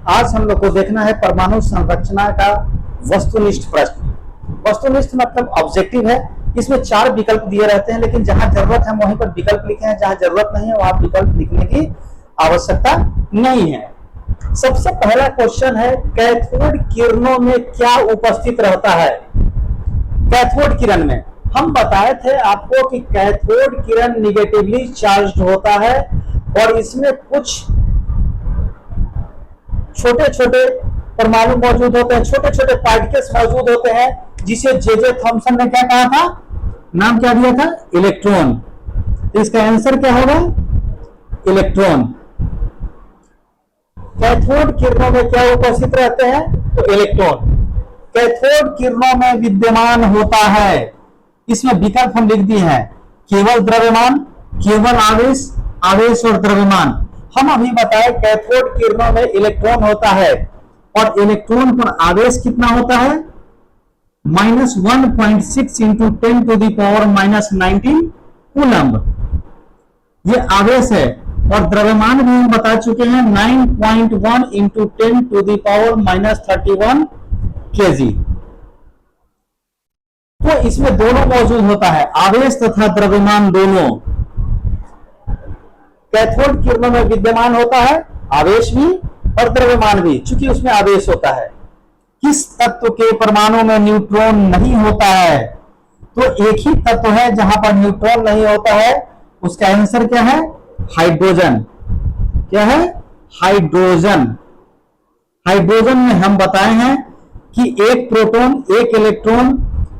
आज हम लोग को देखना है परमाणु संरचना का वस्तुनिष्ठ प्रश्न। वस्तुनिष्ठ मतलब ऑब्जेक्टिव है। इसमें 4 विकल्प दिए रहते हैं, लेकिन जहां जरूरत है वहीं पर विकल्प लिखे हैं, जहां जरूरत नहीं है वहां विकल्प लिखने की आवश्यकता नहीं है। सबसे पहला क्वेश्चन है, कैथोड किरणों में क्या उपस्थित रहता है? कैथोड किरण में हम बताए थे आपको कि कैथोड किरण निगेटिवली चार्ज्ड होता है और इसमें कुछ छोटे छोटे परमाणु मौजूद होते हैं, छोटे छोटे पार्टिकल्स मौजूद होते हैं, जिसे जे थॉमसन ने क्या कहा था, नाम क्या दिया था? इलेक्ट्रॉन। इसका आंसर क्या होगा? इलेक्ट्रॉन। कैथोड किरणों में क्या उपस्थित रहते हैं? तो इलेक्ट्रॉन कैथोड किरणों में विद्यमान होता है। इसमें विकल्प हम लिख दिए हैं, केवल द्रव्यमान, केवल आवेश, आवेश और द्रव्यमान। हम अभी बताए कैथोड किरणों में इलेक्ट्रॉन होता है और इलेक्ट्रॉन पर आवेश कितना होता है? -1.6 into 10 to the power -19 coulomb. ये आवेश है। और द्रव्यमान भी हम बता चुके हैं 9.1 into 10 to the power -31 kg। तो इसमें दोनों मौजूद होता है, आवेश तथा द्रव्यमान दोनों। कैथोड किरणों में विद्यमान होता है आवेश भी और द्रव्यमान भी, चूंकि उसमें आवेश होता है। किस तत्व के परमाणु में न्यूट्रॉन नहीं होता है? तो एक ही तत्व है जहां पर न्यूट्रॉन नहीं होता है, उसका आंसर क्या है? हाइड्रोजन। क्या है? हाइड्रोजन। हाइड्रोजन में हम बताए हैं कि एक प्रोटॉन, एक इलेक्ट्रॉन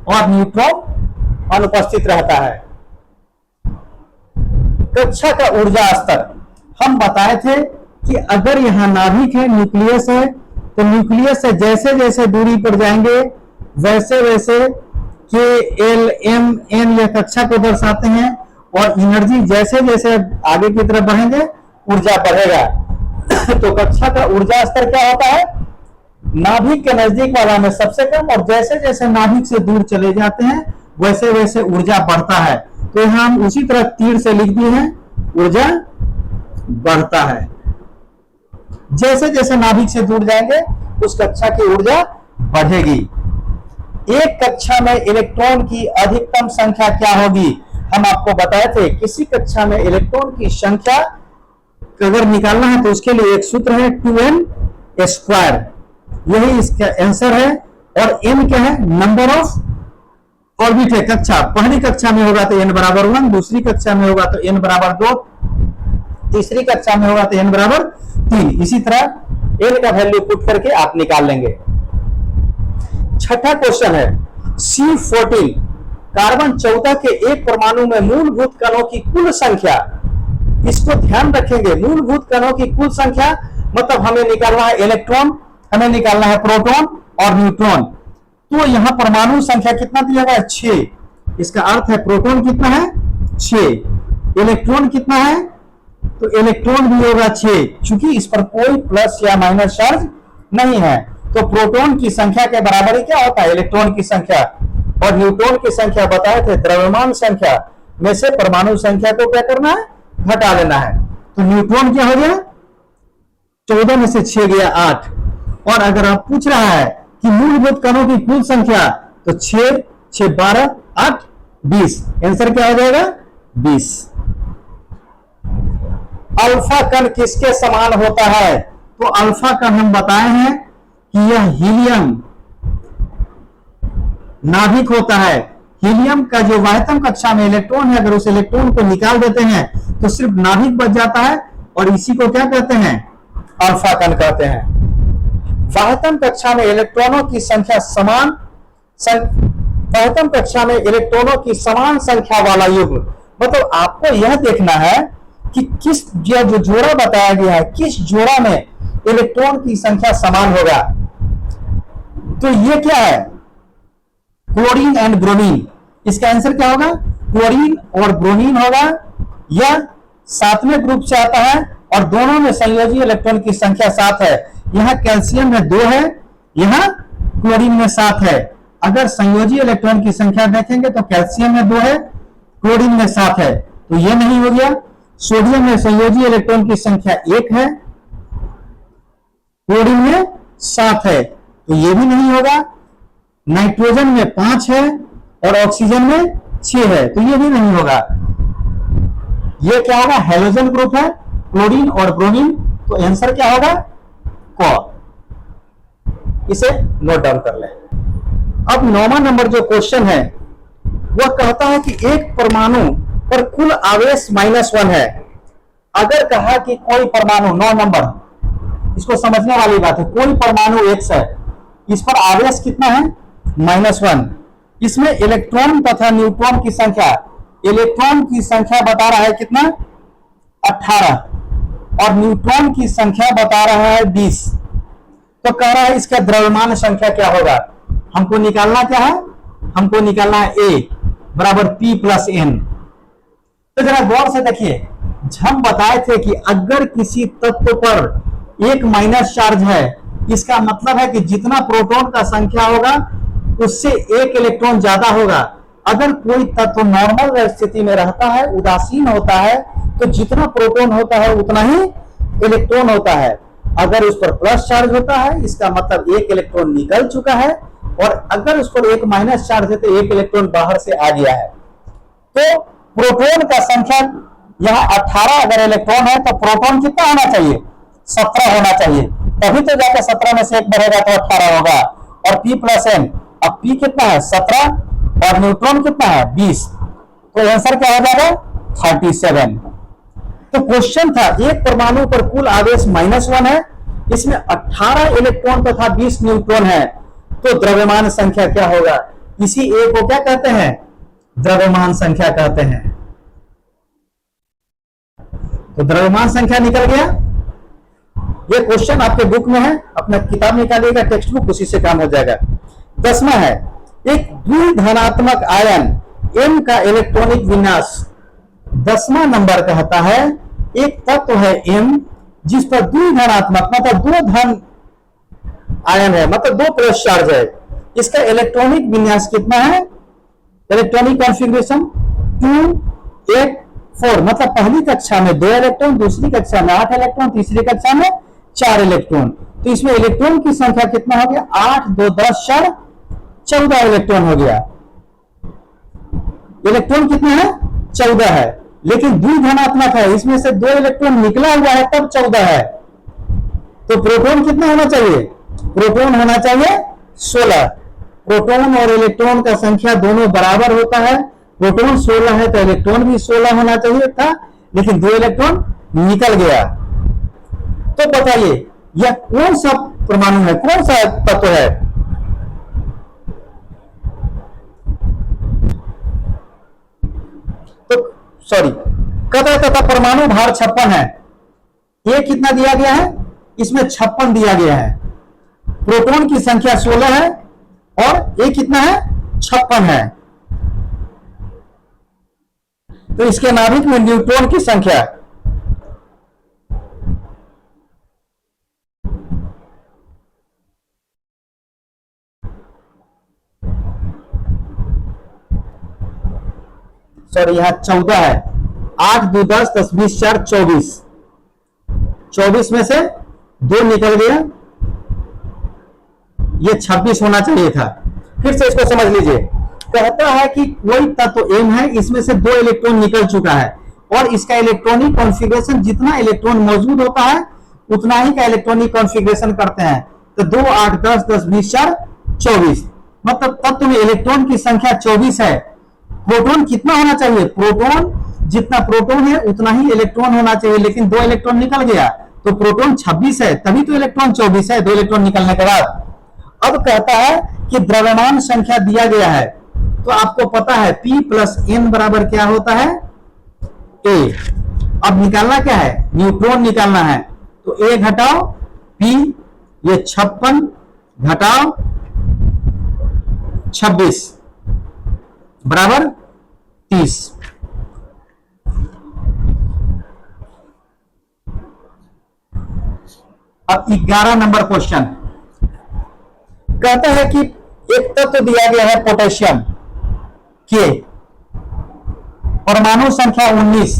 और न्यूट्रॉन अनुपस्थित रहता है। कक्षा का ऊर्जा स्तर हम बताए थे कि अगर यहां नाभिक है, न्यूक्लियस है, तो न्यूक्लियस से जैसे जैसे दूरी पर जाएंगे वैसे वैसे के एल एम एन यह कक्षा को दर्शाते हैं, और एनर्जी जैसे जैसे आगे की तरफ बढ़ेंगे ऊर्जा बढ़ेगा। तो कक्षा का ऊर्जा स्तर क्या होता है? नाभिक के नजदीक वाला में सबसे कम, और जैसे जैसे नाभिक से दूर चले जाते हैं वैसे वैसे ऊर्जा बढ़ता है। तो यहां हम उसी तरह तीर से लिख दिए हैं, ऊर्जा बढ़ता है। जैसे जैसे नाभिक से दूर जाएंगे उस कक्षा की ऊर्जा बढ़ेगी। एक कक्षा में इलेक्ट्रॉन की अधिकतम संख्या क्या होगी? हम आपको बताए थे किसी कक्षा में इलेक्ट्रॉन की संख्या अगर निकालना है तो उसके लिए एक सूत्र है 2n²। यही इसका आंसर है। और n क्या है? नंबर ऑफ ऑर्बिट है कक्षा। पहली कक्षा में होगा तो n बराबर 1, दूसरी कक्षा में होगा तो n बराबर 2, तीसरी कक्षा में होगा तो n बराबर 3। इसी तरह n का वैल्यू पुट करके आप निकाल लेंगे। छठा क्वेश्चन है, C14 कार्बन 14 के एक परमाणु में मूलभूत कणों की कुल संख्या। इसको ध्यान रखेंगे, मूलभूत कणों की कुल संख्या मतलब हमें निकालना है इलेक्ट्रॉन, हमें निकालना है प्रोटॉन और न्यूट्रॉन। तो यहां परमाणु संख्या कितना दिया गया है? 6। इसका अर्थ है प्रोटॉन कितना है? 6। इलेक्ट्रॉन कितना है? तो इलेक्ट्रॉन भी होगा 6, क्योंकि इस पर कोई प्लस या माइनस चार्ज नहीं है। तो प्रोटॉन की संख्या के बराबर ही क्या होता है? इलेक्ट्रॉन की संख्या। और न्यूट्रॉन की संख्या बताए थे, द्रव्यमान संख्या में से परमाणु संख्या को क्या करना है? घटा लेना है। तो न्यूट्रॉन क्या हो गया? 14 में से 6 गया 8। और अगर आप पूछ रहा है कि मूलभूत कणों की कुल संख्या, तो 6, 6, 12, 8, 20। आंसर क्या हो जाएगा? 20। अल्फा कण किसके समान होता है? तो अल्फा कण हम बताए हैं कि यह हीलियम नाभिक होता है। हीलियम का जो वाह्यतम कक्षा में इलेक्ट्रॉन है, अगर उस इलेक्ट्रॉन को निकाल देते हैं तो सिर्फ नाभिक बच जाता है, और इसी को क्या कहते हैं? अल्फा कण कहते हैं। वाह्यतम कक्षा में इलेक्ट्रॉनों की संख्या समान, वाह्यतम कक्षा में इलेक्ट्रॉनों की समान संख्या वाला युग्म, मतलब आपको यह देखना है कि किस जो जोड़ा बताया गया है, किस जोड़ा में इलेक्ट्रॉन की संख्या समान होगा। तो ये क्या है? Chlorine and bromine. इसका आंसर क्या होगा? क्लोरीन और ब्रोमीन होगा। यह 7वें ग्रुप से आता है और दोनों में संयोजी इलेक्ट्रॉन की संख्या 7 है। यहां कैल्शियम में 2 है, यहां क्लोरीन में 7 है। अगर संयोजी इलेक्ट्रॉन की संख्या देखेंगे तो कैल्शियम में 2 है, क्लोरीन में 7 है, तो यह नहीं हो गया। सोडियम में संयोजी इलेक्ट्रॉन की संख्या 1 है, क्लोरीन में 7 है, तो ये भी नहीं होगा। नाइट्रोजन में 5 है और ऑक्सीजन में 6 है, तो ये भी नहीं होगा। ये क्या होगा, हेलोजन ग्रुप है, क्लोरीन और ब्रोमीन, तो आंसर क्या होगा, क। इसे नोट डाउन कर लें। अब 9वां नंबर जो क्वेश्चन है वह कहता है कि एक परमाणु पर कुल आवेश -1 है। अगर कहा कि कोई परमाणु, 9 नंबर, इसको समझने वाली बात है, कोई परमाणु X है, इस पर आवेश कितना है, -1। इसमें इलेक्ट्रॉन तथा न्यूट्रॉन की संख्या, इलेक्ट्रॉन की संख्या बता रहा है कितना, 18, और न्यूट्रॉन की संख्या बता रहा है 20। तो कह रहा है इसका द्रव्यमान संख्या क्या होगा। हमको निकालना क्या है, हमको निकालना है A बराबर P + N। तो जरा गौर से देखिए, हम बताए थे कि अगर किसी तत्व पर एक माइनस चार्ज है, इसका मतलब है कि जितना प्रोटॉन का संख्या होगा उससे एक इलेक्ट्रॉन ज्यादा होगा। अगर कोई तत्व नॉर्मल स्थिति में रहता है, उदासीन होता है, तो जितना प्रोटॉन होता है उतना ही इलेक्ट्रॉन होता है। अगर उस पर प्लस चार्ज होता है, इसका मतलब एक इलेक्ट्रॉन निकल चुका है, और अगर उस पर एक माइनस चार्ज है तो एक इलेक्ट्रॉन बाहर से आ गया है। तो प्रोटॉन का संख्या यहाँ 18 अगर इलेक्ट्रॉन है तो प्रोटॉन कितना होना चाहिए, 17 होना चाहिए, तभी तो जाकर 17 में से एक बढ़ेगा तो 18 होगा। और P + N, अब P कितना है, 17, और न्यूट्रॉन कितना है, 20, तो आंसर क्या हो जाएगा, 37। तो क्वेश्चन था एक परमाणु पर कुल आवेश -1 है, इसमें 18 इलेक्ट्रॉन तथा 20 न्यूट्रॉन है, तो द्रव्यमान संख्या क्या होगा। इसी ए को क्या कहते हैं, द्रव्यमान संख्या कहते हैं। तो द्रव्यमान संख्या निकल गया। ये क्वेश्चन आपके बुक में है, अपना किताब निकालिएगा, टेक्स्ट बुक, उसी से काम हो जाएगा। 10वां है, एक द्विधनात्मक आयन M का इलेक्ट्रॉनिक विन्यास। 10वां नंबर कहता है एक तत्व है M जिस पर द्विधनात्मक मतलब 2 धन आयन है, मतलब 2 प्लस चार्ज है। इसका इलेक्ट्रॉनिक विन्यास कितना है, इलेक्ट्रॉनिक कॉन्फ़िगरेशन 2, 8, 4, मतलब पहली कक्षा में 2 इलेक्ट्रॉन, दूसरी कक्षा में 8 इलेक्ट्रॉन, तीसरी कक्षा में 4 इलेक्ट्रॉन। तो इसमें इलेक्ट्रॉन की संख्या कितना हो गया, 8, 2, 10, 4, 14 इलेक्ट्रॉन हो गया। इलेक्ट्रॉन कितने हैं, 14 है, लेकिन द्विधनात्मक है, इसमें से 2 इलेक्ट्रॉन निकला हुआ है तब 14 है। तो प्रोटॉन कितना होना चाहिए, प्रोटॉन होना चाहिए 16। प्रोटॉन और इलेक्ट्रॉन का संख्या दोनों बराबर होता है। प्रोटॉन 16 है तो इलेक्ट्रॉन भी 16 होना चाहिए था, लेकिन 2 इलेक्ट्रॉन निकल गया। तो बताइए यह कौन सा परमाणु है, कौन सा तत्व है। तो सॉरी, कहता तथा परमाणु भार 56 है। ये कितना दिया गया है, इसमें 56 दिया गया है। प्रोटॉन की संख्या 16 है और ये कितना है, 56 है। तो इसके नाभिक में न्यूट्रॉन की संख्या सॉरी यहां 14 है। 8, 2, 10, 10, 20, 4, 24। 24 में से 2 निकल गया, ये 26 होना चाहिए था। फिर से इसको समझ लीजिए, कहता है कि कोई तत्व M है, इसमें से 2 इलेक्ट्रॉन निकल चुका है और इसका इलेक्ट्रॉनिक कॉन्फ़िगरेशन जितना इलेक्ट्रॉन मौजूद होता है उतना ही का इलेक्ट्रॉनिक कॉन्फ़िगरेशन करते हैं। तो 2, 8, 10, 10, 20, 4, 24, मतलब तत्व में इलेक्ट्रॉन की संख्या 24 है। प्रोटॉन कितना होना चाहिए, प्रोटॉन जितना प्रोटॉन है उतना ही इलेक्ट्रॉन होना चाहिए, लेकिन 2 इलेक्ट्रॉन निकल गया तो प्रोटॉन 26 है, तभी तो इलेक्ट्रॉन 24 है 2 इलेक्ट्रॉन निकलने के बाद। अब कहता है कि द्रव्यमान संख्या दिया गया है, तो आपको पता है P + N बराबर क्या होता है, A। अब निकालना क्या है, न्यूट्रॉन निकालना है। तो A घटाओ P, ये 56 घटाओ 26 बराबर 30। अब 11 नंबर क्वेश्चन कहता है कि एक तत्व दिया गया है पोटेशियम के, परमाणु संख्या 19,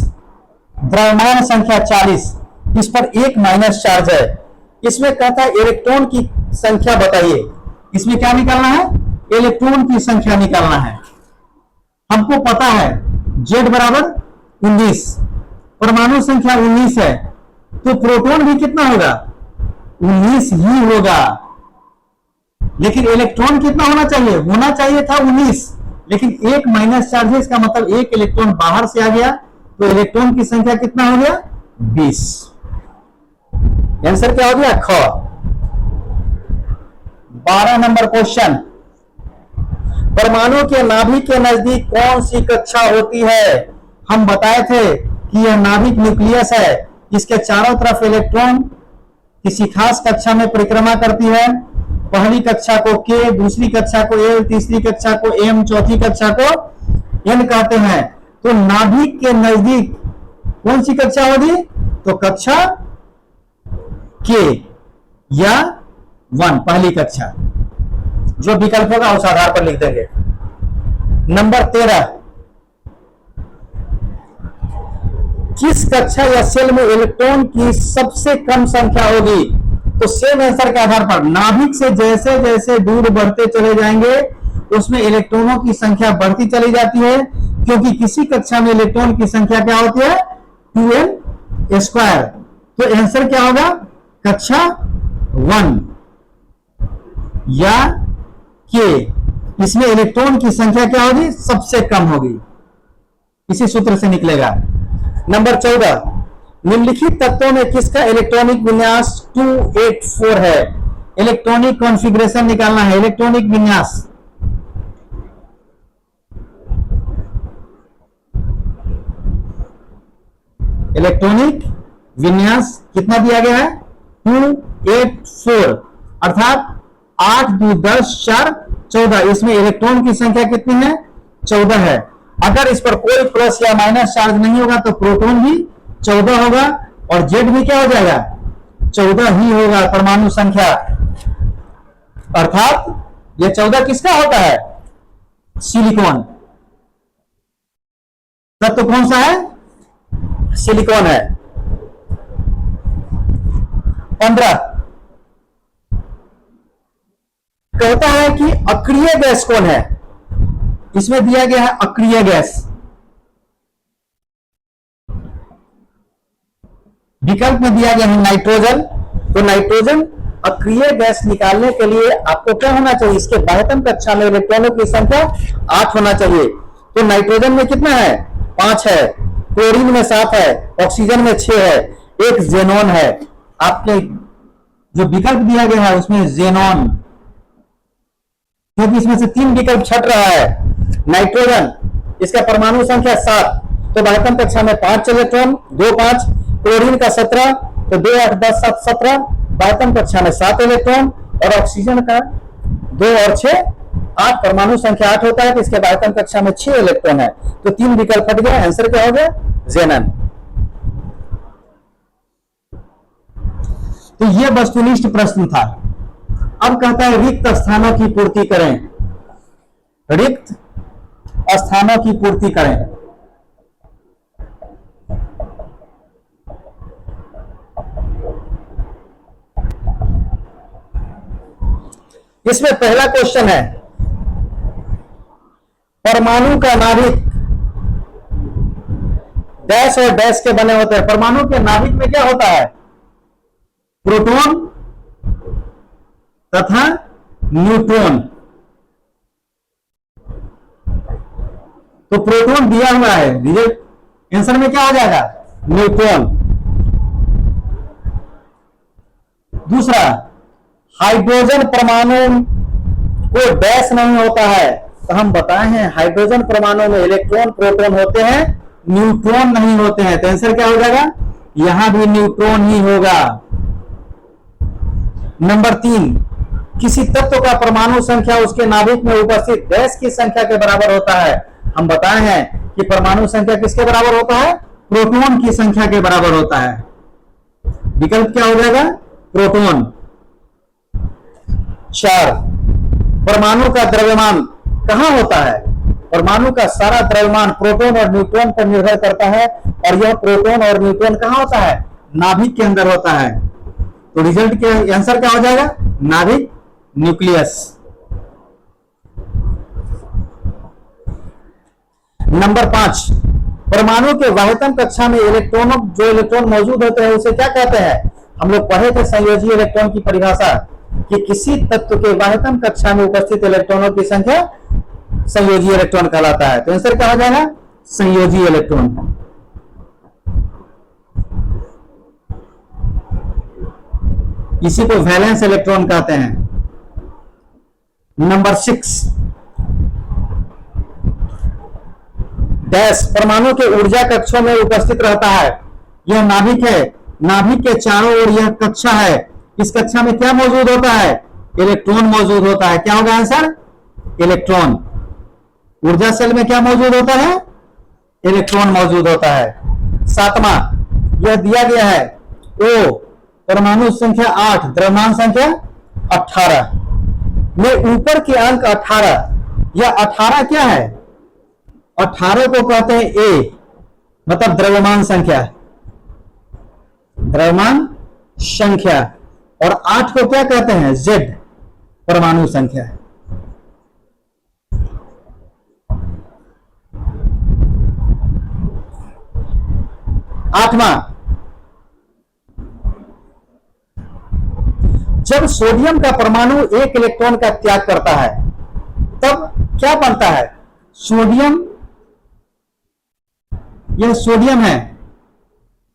द्रव्यमान संख्या 40, इस पर एक माइनस चार्ज है। इसमें कहता है इलेक्ट्रॉन की संख्या बताइए। इसमें क्या निकालना है? इलेक्ट्रॉन की संख्या निकालना है। हमको पता है Z बराबर 19, परमाणु संख्या 19 है, तो प्रोटॉन भी कितना होगा? 19 ही होगा। लेकिन इलेक्ट्रॉन कितना होना चाहिए? होना चाहिए था 19, लेकिन एक माइनस चार्ज है, इसका मतलब एक इलेक्ट्रॉन बाहर से आ गया, तो इलेक्ट्रॉन की संख्या कितना हो गया? 20। आंसर क्या हो गया? ख। 12 नंबर क्वेश्चन, परमाणु के नाभिक के नजदीक कौन सी कक्षा होती है? हम बताए थे कि यह नाभिक न्यूक्लियस है, इसके चारों तरफ इलेक्ट्रॉन किसी खास कक्षा में परिक्रमा करती है। पहली कक्षा को K, दूसरी कक्षा को L, तीसरी कक्षा को M, चौथी कक्षा को N कहते हैं। तो नाभिक के नजदीक कौन सी कक्षा होगी? तो कक्षा K या 1, पहली कक्षा। जो विकल्प होगा उस आधार पर लिख देंगे। नंबर 13, किस कक्षा या सेल में इलेक्ट्रॉन की सबसे कम संख्या होगी? तो सेम आंसर के आधार पर नाभिक से जैसे जैसे दूर बढ़ते चले जाएंगे उसमें इलेक्ट्रॉनों की संख्या बढ़ती चली जाती है, क्योंकि किसी कक्षा में इलेक्ट्रॉन की संख्या क्या होती है? 2n²। तो आंसर क्या होगा? कक्षा 1 या K। इसमें इलेक्ट्रॉन की संख्या क्या होगी? सबसे कम होगी। इसी सूत्र से निकलेगा। नंबर 14, निम्नलिखित तत्वों में किसका इलेक्ट्रॉनिक विन्यास 284 है? इलेक्ट्रॉनिक कॉन्फ़िगरेशन निकालना है। इलेक्ट्रॉनिक विन्यास, इलेक्ट्रॉनिक विन्यास कितना दिया गया है? 284, अर्थात 8 2 10 4 14। इसमें इलेक्ट्रॉन की संख्या कितनी है? 14 है। अगर इस पर कोई प्लस या माइनस चार्ज नहीं होगा तो प्रोटॉन भी 14 होगा और Z भी क्या हो जाएगा? 14 ही होगा परमाणु संख्या। अर्थात यह 14 किसका होता है? सिलिकॉन। तत्व कौन सा है? सिलिकॉन है। 15, कहता है कि अक्रिय गैस कौन है? इसमें दिया गया है अक्रिय गैस। विकल्प में दिया गया है नाइट्रोजन। तो नाइट्रोजन अक्रिय गैस निकालने के लिए आपको क्या होना चाहिए? इसके बाह्यतम कक्षा में इलेक्ट्रॉनों की संख्या 8 होना चाहिए। तो नाइट्रोजन में कितना है? 5 है, क्लोरीन में 7 है, ऑक्सीजन में 6 है, एक जेनॉन है। आपके जो विकल्प दिया गया है उसमें जेनॉन, क्योंकि इसमें से 3 विकल्प छट रहा है। नाइट्रोजन, इसका परमाणु संख्या 7, तो बाह्यतम कक्षा में 5 इलेक्ट्रॉन, 2 5। क्लोरीन का 17, तो 2 8 10 7 17, बाह्यतम कक्षा में 7 इलेक्ट्रॉन। और ऑक्सीजन का 2 और 6 8, परमाणु संख्या 8 होता है, तो इसके बाह्यतम कक्षा में 6 इलेक्ट्रॉन है। तो 3 विकल्प हट गया। आंसर क्या हो गया? जेनन। तो यह वस्तुनिष्ठ प्रश्न था। अब कहता है रिक्त स्थानों की पूर्ति करें। रिक्त स्थानों की पूर्ति करें। इसमें पहला क्वेश्चन है, परमाणु का नाभिक डैश और डैश के बने होते हैं। परमाणु के नाभिक में क्या होता है? प्रोटॉन तथा न्यूट्रॉन। तो प्रोटॉन दिया हुआ है, रिजल्ट आंसर में क्या हो जाएगा? न्यूट्रॉन। दूसरा, हाइड्रोजन परमाणु को डैश नहीं होता है। तो हम बताए हैं हाइड्रोजन परमाणु में इलेक्ट्रॉन प्रोटॉन होते हैं, न्यूट्रॉन नहीं होते हैं। तो आंसर क्या हो जाएगा? यहां भी न्यूट्रॉन ही होगा। नंबर 3, किसी तत्व का परमाणु संख्या उसके नाभिक में उपस्थित डैश की संख्या के बराबर होता है। हम बताए हैं कि परमाणु संख्या किसके बराबर होता है? प्रोटॉन की संख्या के बराबर होता है। विकल्प क्या हो जाएगा? प्रोटॉन। 4, परमाणु का द्रव्यमान कहां होता है? परमाणु का सारा द्रव्यमान प्रोटॉन और न्यूट्रॉन पर निर्भर करता है, और यह प्रोटॉन और न्यूट्रॉन कहां होता है? नाभिक के अंदर होता है। तो रिजल्ट क्या, आंसर क्या हो जाएगा? नाभिक न्यूक्लियस। नंबर 5, परमाणु के वाहितम कक्षा में इलेक्ट्रॉनों जो इलेक्ट्रॉन मौजूद होते हैं उसे क्या कहते हैं? हम लोग पढ़े थे संयोजी इलेक्ट्रॉन की परिभाषा कि किसी तत्व के वाहितम कक्षा में उपस्थित इलेक्ट्रॉनों की संख्या संयोजी इलेक्ट्रॉन कहलाता है। तो आंसर क्या हो जाएगा? संयोजी इलेक्ट्रॉन। इसी को वैलेंस इलेक्ट्रॉन कहते हैं। नंबर 6, डैश परमाणु के ऊर्जा कक्षों में उपस्थित रहता है। यह नाभिक है, नाभिक के चारों ओर यह कक्षा है। इस कक्षा में क्या मौजूद होता है? इलेक्ट्रॉन मौजूद होता है। क्या होगा आंसर? इलेक्ट्रॉन। ऊर्जा सेल में क्या मौजूद होता है? इलेक्ट्रॉन मौजूद होता है। 7वां, यह दिया गया है ओ परमाणु संख्या 8, द्रव्यमान संख्या 18 में ऊपर के अंक 18। यह 18 क्या है? 18 को कहते हैं ए, मतलब द्रव्यमान संख्या, द्रव्यमान संख्या, और 8 को क्या कहते हैं? जेड, परमाणु संख्या। 8वां, जब सोडियम का परमाणु एक इलेक्ट्रॉन का त्याग करता है तब क्या बनता है? सोडियम, यह सोडियम है,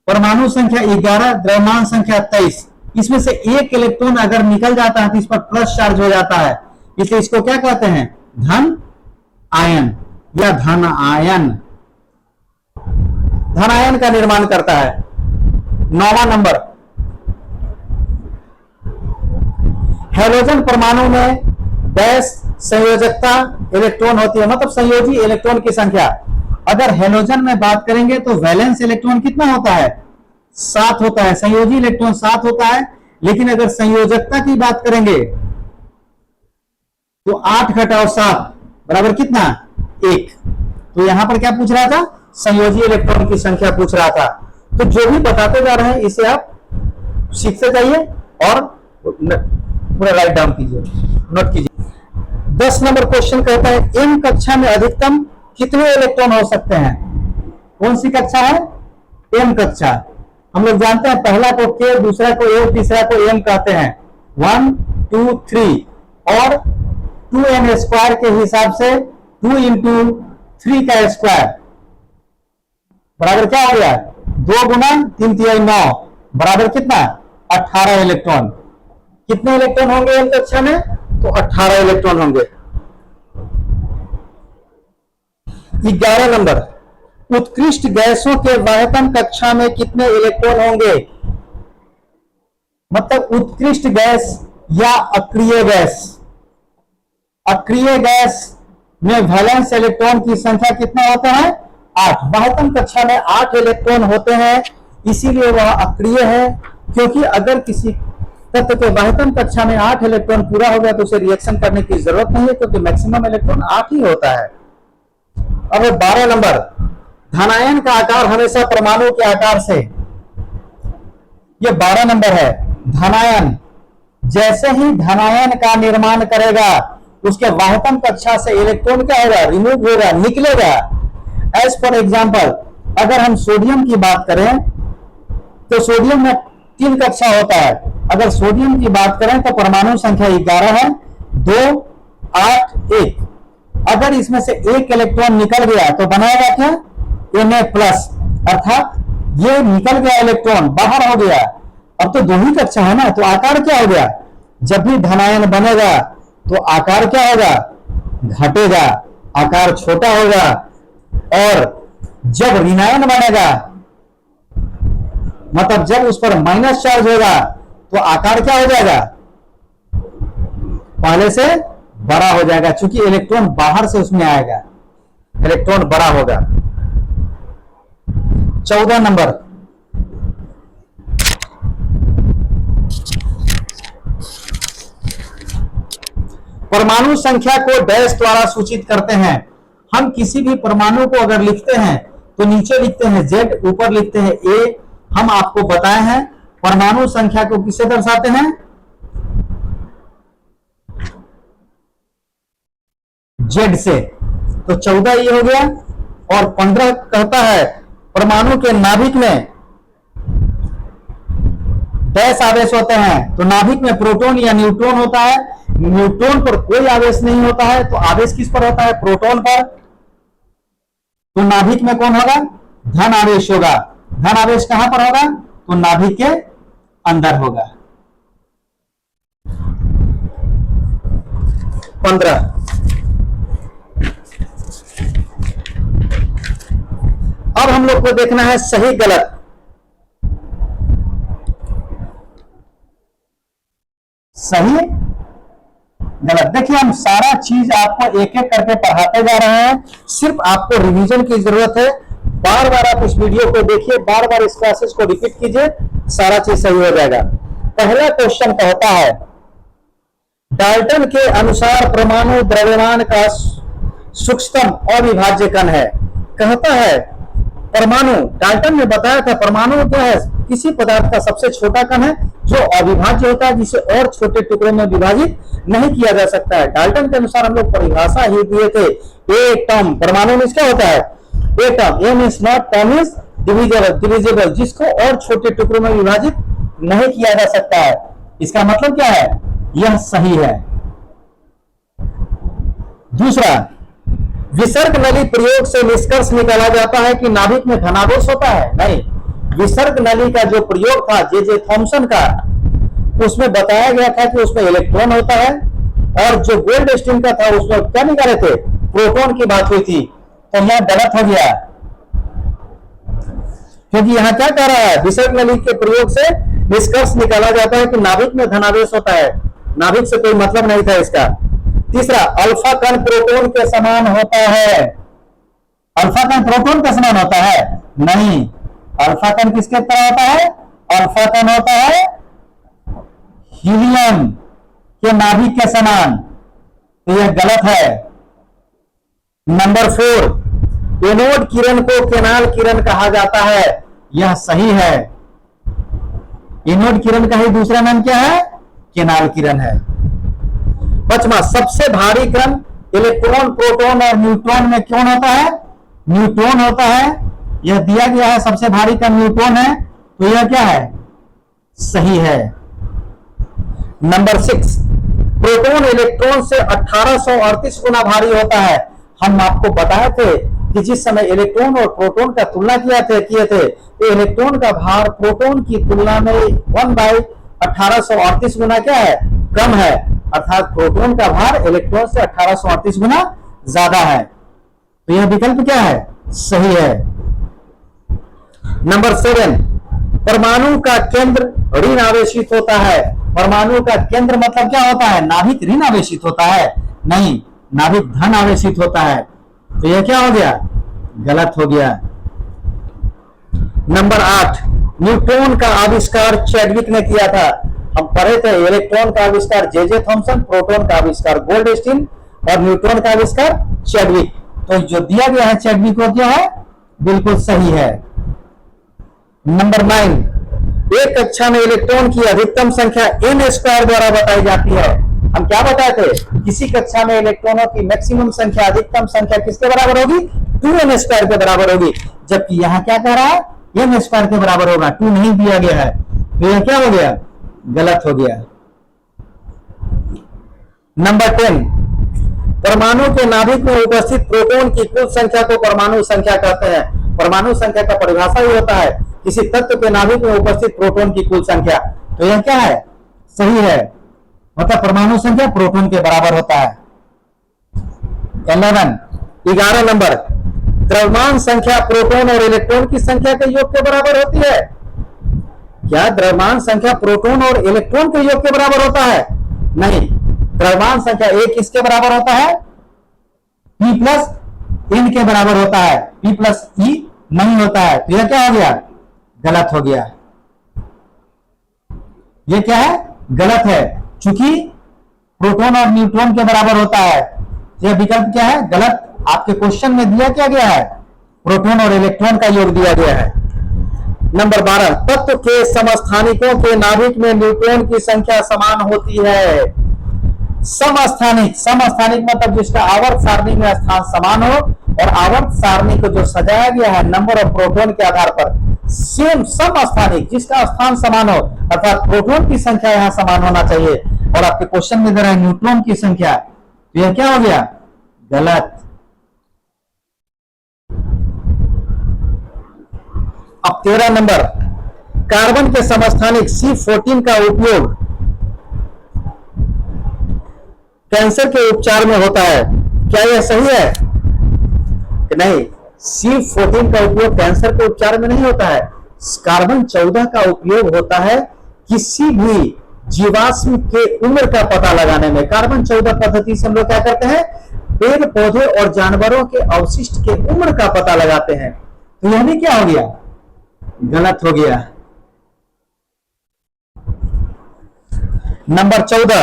परमाणु संख्या 11, द्रव्यमान संख्या 23। इसमें से एक इलेक्ट्रॉन अगर निकल जाता है तो इस पर प्लस चार्ज हो जाता है, इसलिए इसको क्या कहते हैं? धन आयन या धन आयन। धन आयन का निर्माण करता है। 9वां नंबर, हैलोजन परमाणु में डैश संयोजकता इलेक्ट्रॉन होती है, मतलब संयोजी इलेक्ट्रॉन की संख्या। अगर हैलोजन में बात करेंगे तो वैलेंस इलेक्ट्रॉन कितना होता है? 7 होता है। संयोजी इलेक्ट्रॉन 7 होता है, लेकिन अगर संयोजकता की बात करेंगे तो 8 घटाओ 7 बराबर कितना? 1। तो यहां पर क्या पूछ रहा था? संयोजी इलेक्ट्रॉन की संख्या पूछ रहा था। तो जो भी बताते जा रहे हैं इसे आप सीखते जाइए और पूरा राइट डाउन कीजिए, नोट कीजिए। 10 नंबर क्वेश्चन कहता है एम कक्षा में अधिकतम कितने इलेक्ट्रॉन हो सकते हैं? कौन सी कक्षा है? एम कक्षा। हम लोग जानते हैं पहला को के, दूसरा को ए, तीसरा को एम कहते हैं। 1 2 3 और 2n स्क्वायर के हिसाब से 2 इंटू 3 का स्क्वायर बराबर क्या हो गया? 2 गुना 3 3 9 बराबर कितना? 18 इलेक्ट्रॉन। कितने इलेक्ट्रॉन होंगे एम कक्षा में? तो 18 इलेक्ट्रॉन होंगे। 11 नंबर, उत्कृष्ट गैसों के वाहितम कक्षा में कितने इलेक्ट्रॉन होंगे? मतलब उत्कृष्ट गैस या अक्रिय गैस। अक्रिय गैस में वैलेंस इलेक्ट्रॉन की संख्या कितना होता है? 8। वाहितम कक्षा में 8 इलेक्ट्रॉन होते हैं, इसीलिए वह अक्रिय है। क्योंकि अगर किसी तत्व के वाहितम कक्षा में 8 इलेक्ट्रॉन पूरा हो गया तो उसे रिएक्शन करने की जरूरत नहीं है, क्योंकि मैक्सिमम इलेक्ट्रॉन 8 ही होता है। अब 12 नंबर, धनायन का आकार हमेशा परमाणु के आकार से, ये 12 नंबर है। धनायन जैसे ही धनायन का निर्माण करेगा उसके वाहितम कक्षा से इलेक्ट्रॉन क्या होगा? रिमूव होगा, निकलेगा। एज फॉर एग्जाम्पल, अगर हम सोडियम की बात करें तो सोडियम में 3 कक्षा होता है। अगर सोडियम की बात करें तो परमाणु संख्या 11 है, 2 8 1। अगर इसमें से एक इलेक्ट्रॉन निकल गया तो बनाएगा क्या? Na प्लस, अर्थात ये निकल गया इलेक्ट्रॉन, बाहर हो गया। अब तो 2 ही कक्षा है ना, तो आकार क्या हो गया? जब भी धनायन बनेगा तो आकार क्या होगा? घटेगा, आकार छोटा होगा। और जब ऋणायन बनेगा, मतलब जब उस पर माइनस चार्ज होगा, तो आकार क्या हो जाएगा? पहले से बड़ा हो जाएगा, क्योंकि इलेक्ट्रॉन बाहर से उसमें आएगा, इलेक्ट्रॉन बड़ा होगा। 14 नंबर, परमाणु संख्या को डैश द्वारा सूचित करते हैं। हम किसी भी परमाणु को अगर लिखते हैं तो नीचे लिखते हैं Z, ऊपर लिखते हैं A। हम आपको बताए हैं परमाणु संख्या को किससे दर्शाते हैं? जेड से। तो 14 ये हो गया। और 15 कहता है परमाणु के नाभिक में डैश आवेश होते हैं। तो नाभिक में प्रोटॉन या न्यूट्रॉन होता है। न्यूट्रॉन पर कोई आवेश नहीं होता है, तो आवेश किस पर होता है? प्रोटॉन पर। तो नाभिक में कौन होगा? धन आवेश होगा। धन आवेश कहां पर होगा? तो नाभिक के अंदर होगा। 15 अब हम लोग को देखना है सही गलत। सही गलत। देखिए हम सारा चीज आपको एक एक करके पढ़ाते जा रहे हैं, सिर्फ आपको रिवीजन की जरूरत है। बार बार आप इस वीडियो को देखिए, बार बार इस क्लासेस को रिपीट कीजिए, सारा चीज सही हो जाएगा। पहला क्वेश्चन कहता है डाल्टन के अनुसार परमाणु द्रव्यमान का सूक्ष्मतम अविभाज्य कण है। कहता है परमाणु, डाल्टन ने बताया था परमाणु क्या है? किसी पदार्थ का सबसे छोटा कण है जो अविभाज्य होता है, जिसे और छोटे टुकड़ों में विभाजित नहीं किया जा सकता है। डाल्टन के अनुसार हम लोग परिभाषा ही दिए थे, एटम। परमाणु में क्या होता है? Atom. M is not term is divisible, जिसको और छोटे टुकड़ों में विभाजित नहीं किया जा सकता है। इसका मतलब क्या है? यह सही है। दूसरा, विसर्ग नली प्रयोग से निष्कर्ष निकाला जाता है कि नाभिक में धनावेश होता है। नहीं, विसर्ग नली का जो प्रयोग था जे थॉमसन का, उसमें बताया गया था कि उसमें इलेक्ट्रॉन होता है, और जो गोल्डस्टीन का था उसमें क्या निकाले थे? प्रोटॉन की बात हुई थी। तो यह गलत हो गया, क्योंकि यहां क्या कह रहा है? विसर्ग नली के प्रयोग से निष्कर्ष निकाला जाता है कि नाभिक में धनावेश होता है। नाभिक से कोई मतलब नहीं था इसका। तीसरा, अल्फा कण प्रोटॉन के समान होता है। अल्फा कण प्रोटॉन के समान होता है? नहीं, अल्फा कण किसके तरह होता है? अल्फा कण होता है हीलियम के नाभिक के समान। तो यह गलत है। नंबर 4, एनोड किरण को केनाल किरण कहा जाता है। यह सही है। एनोड किरण का ही दूसरा नाम क्या है? केनाल किरण है। 5वां, सबसे भारी कण इलेक्ट्रॉन, प्रोटॉन और न्यूट्रॉन में कौन होता है? न्यूट्रॉन होता है। यह दिया गया है सबसे भारी कण न्यूट्रॉन है, तो यह क्या है? सही है। नंबर 6, प्रोटॉन इलेक्ट्रॉन से 1838 गुना भारी होता है। हम आपको बताए थे कि जिस समय इलेक्ट्रॉन और प्रोटॉन का तुलना किए थे तो इलेक्ट्रॉन का भार प्रोटॉन की तुलना में 1/1838 गुना क्या है? कम है। अर्थात प्रोटॉन का भार इलेक्ट्रॉन से 1838 गुना ज्यादा है। तो यह विकल्प क्या है? सही है। नंबर 7, परमाणु का केंद्र ऋण आवेशित होता है। परमाणु का केंद्र मतलब क्या होता है? नाभिक ऋण आवेशित होता है? नहीं, नाभिक धन आवेशित होता है। तो यह क्या हो गया? गलत हो गया। नंबर 8, न्यूट्रॉन का आविष्कार चैडविक ने किया था। हम पढ़े थे इलेक्ट्रॉन का आविष्कार जे थॉमसन, प्रोटॉन का आविष्कार गोल्डस्टीन और न्यूट्रॉन का आविष्कार चैडविक। तो जो दिया गया है चैडविक को क्या है? बिल्कुल सही है। नंबर 9, एक कक्षा में इलेक्ट्रॉन की अधिकतम संख्या n² द्वारा बताई जाती है। हम क्या बताए थे? किसी कक्षा में इलेक्ट्रॉनों की मैक्सिमम संख्या, अधिकतम संख्या किसके बराबर होगी? 2n² के बराबर होगी। जबकि यहां क्या कह रहा है? n² के बराबर होगा। 2 नहीं दिया गया है, तो यह क्या हो गया? गलत हो गया। नंबर 10, परमाणु के नाभिक में उपस्थित प्रोटॉन की कुल संख्या को परमाणु संख्या कहते हैं। परमाणु संख्या का परिभाषा ही होता है किसी तत्व के नाभिक में उपस्थित प्रोटॉन की कुल संख्या। तो यह क्या है? सही है। मतलब परमाणु संख्या प्रोटॉन के बराबर होता है। 11 नंबर, द्रव्यमान संख्या प्रोटॉन और इलेक्ट्रॉन की संख्या के योग के बराबर होती है। क्या द्रव्यमान संख्या प्रोटॉन और इलेक्ट्रॉन के योग के बराबर होता है? नहीं, द्रव्यमान संख्या एक किसके बराबर होता है? P प्लस N के बराबर होता है। P प्लस E नहीं होता है। तो यह क्या हो गया? गलत हो गया। यह क्या है? गलत है, चूंकि प्रोटॉन और न्यूट्रॉन के बराबर होता है। यह विकल्प क्या है? गलत। आपके क्वेश्चन में दिया क्या गया है? प्रोटॉन और इलेक्ट्रॉन का योग दिया गया है। नंबर 12, तत्व के समस्थानिकों के नाभिक में न्यूट्रॉन की संख्या समान होती है। समस्थानिक, समस्थानिक मतलब जिसका आवर्त सारणी में स्थान समान हो और आवर्त सारणी को जो सजाया गया है नंबर ऑफ प्रोटॉन के आधार पर, सेम समस्थानिक जिसका स्थान समान हो, अर्थात प्रोटॉन की संख्या यहां समान होना चाहिए। और आपके क्वेश्चन में दे रहा है न्यूट्रॉन की संख्या, तो यह क्या हो गया? गलत। अब 13 नंबर, कार्बन के समस्थानिक C14 का उपयोग कैंसर के उपचार में होता है, क्या यह सही है कि नहीं? C14 का उपयोग कैंसर के उपचार में नहीं होता है। कार्बन 14 का उपयोग होता है किसी भी जीवाश्म के उम्र का पता लगाने में। कार्बन 14 पद्धति से हम लोग क्या करते हैं? पेड़ पौधे और जानवरों के अवशिष्ट के उम्र का पता लगाते हैं। तो यह भी क्या हो गया? गलत हो गया। नंबर 14,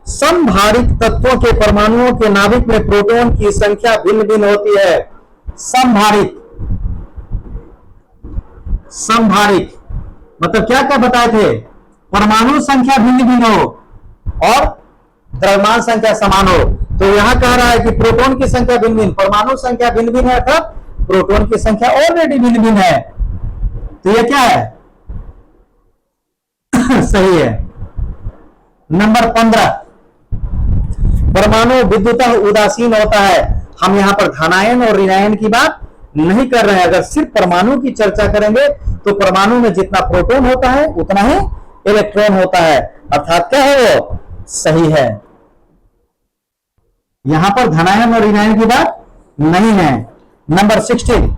समभारित तत्वों के परमाणुओं के नाभिक में प्रोटॉन की संख्या भिन्न भिन्न होती है। समभारित, समभारित मतलब क्या क्या बताए थे? परमाणु संख्या भिन्न भिन्न हो और द्रव्यमान संख्या समान हो। तो यहां कह रहा है कि प्रोटॉन की संख्या भिन्न भिन्न, परमाणु संख्या भिन्न भिन्न है, अर्थात प्रोटॉन की संख्या ऑलरेडी भिन्न भिन्न है। तो यह क्या है? सही है। नंबर 15, परमाणु विद्युतः उदासीन होता है। हम यहां पर धनायन और ऋणायन की बात नहीं कर रहे हैं। अगर सिर्फ परमाणु की चर्चा करेंगे तो परमाणु में जितना प्रोटॉन होता है उतना ही इलेक्ट्रॉन होता है, अर्थात क्या है? वो सही है। यहां पर धनायन और ऋणायन की बात नहीं है। नंबर 16,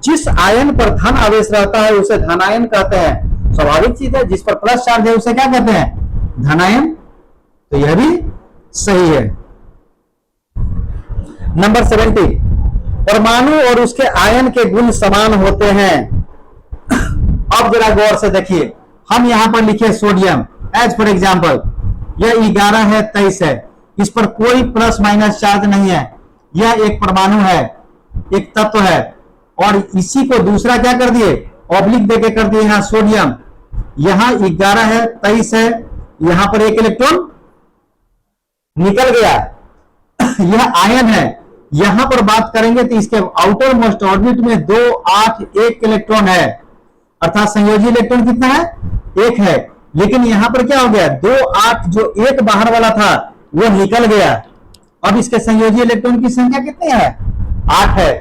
जिस आयन पर धन आवेश रहता है उसे धनायन कहते हैं। स्वाभाविक चीज है, जिस पर प्लस चार्ज है उसे क्या कहते हैं? धनायन। तो यह भी सही है। नंबर 17, परमाणु और उसके आयन के गुण समान होते हैं। अब जरा गौर से देखिए, हम यहां पर लिखे सोडियम, एज फॉर एग्जाम्पल यह 11 है, 23 है, इस पर कोई प्लस माइनस चार्ज नहीं है। यह एक परमाणु है, एक तत्व है, और इसी को दूसरा क्या कर दिए? ऑब्लिक देके कर दिए यहां सोडियम। यहां 11 है, 23 है, यहां पर एक इलेक्ट्रॉन निकल गया। यह आयन है। यहां पर बात करेंगे तो इसके आउटर मोस्ट ऑर्बिट में 2, 8, 1 इलेक्ट्रॉन है, अर्थात संयोजी इलेक्ट्रॉन कितना है? 1 है। लेकिन यहां पर क्या हो गया? 2, 8 जो एक बाहर वाला था वो निकल गया। अब इसके संयोजी इलेक्ट्रॉन की संख्या कितनी है? 8 है।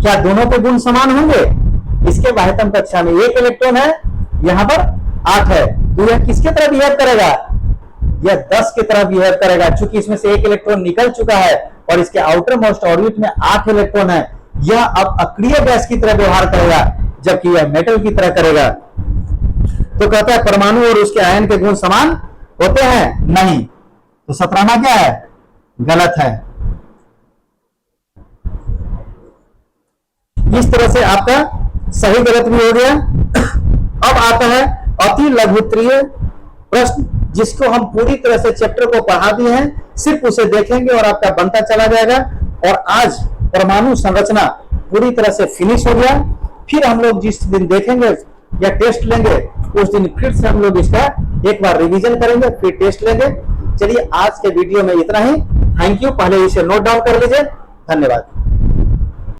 क्या दोनों के गुण समान होंगे? इसके बाह्यतम कक्षा में 1 इलेक्ट्रॉन है, यहां पर 8 है, तो यह किसके तरह बिहेव करेगा? यह 10 की तरह बिहेव करेगा। चूंकि इसमें से 1 इलेक्ट्रॉन निकल चुका है और इसके आउटर मोस्ट ऑर्बिट में 8 इलेक्ट्रॉन है, यह अब अक्रिय गैस की तरह व्यवहार करेगा, जबकि यह मेटल की तरह करेगा। तो कहता है परमाणु और उसके आयन के गुण समान होते हैं? नहीं। तो 17वां क्या है? गलत है। इस तरह से आपका सही गलत भी हो गया। अब आता है अति लघुत्तरीय प्रश्न, जिसको हम पूरी तरह से चैप्टर को पढ़ा दिए हैं, सिर्फ उसे देखेंगे और आपका बनता चला जाएगा। और आज परमाणु संरचना पूरी तरह से फिनिश हो गया। फिर हम लोग जिस दिन देखेंगे या टेस्ट लेंगे उस दिन फिर से हम लोग इसका एक बार रिवीजन करेंगे, फिर टेस्ट लेंगे। चलिए आज के वीडियो में इतना ही। Thank you. पहले इसे नोट डाउन कर लीजिए। धन्यवाद।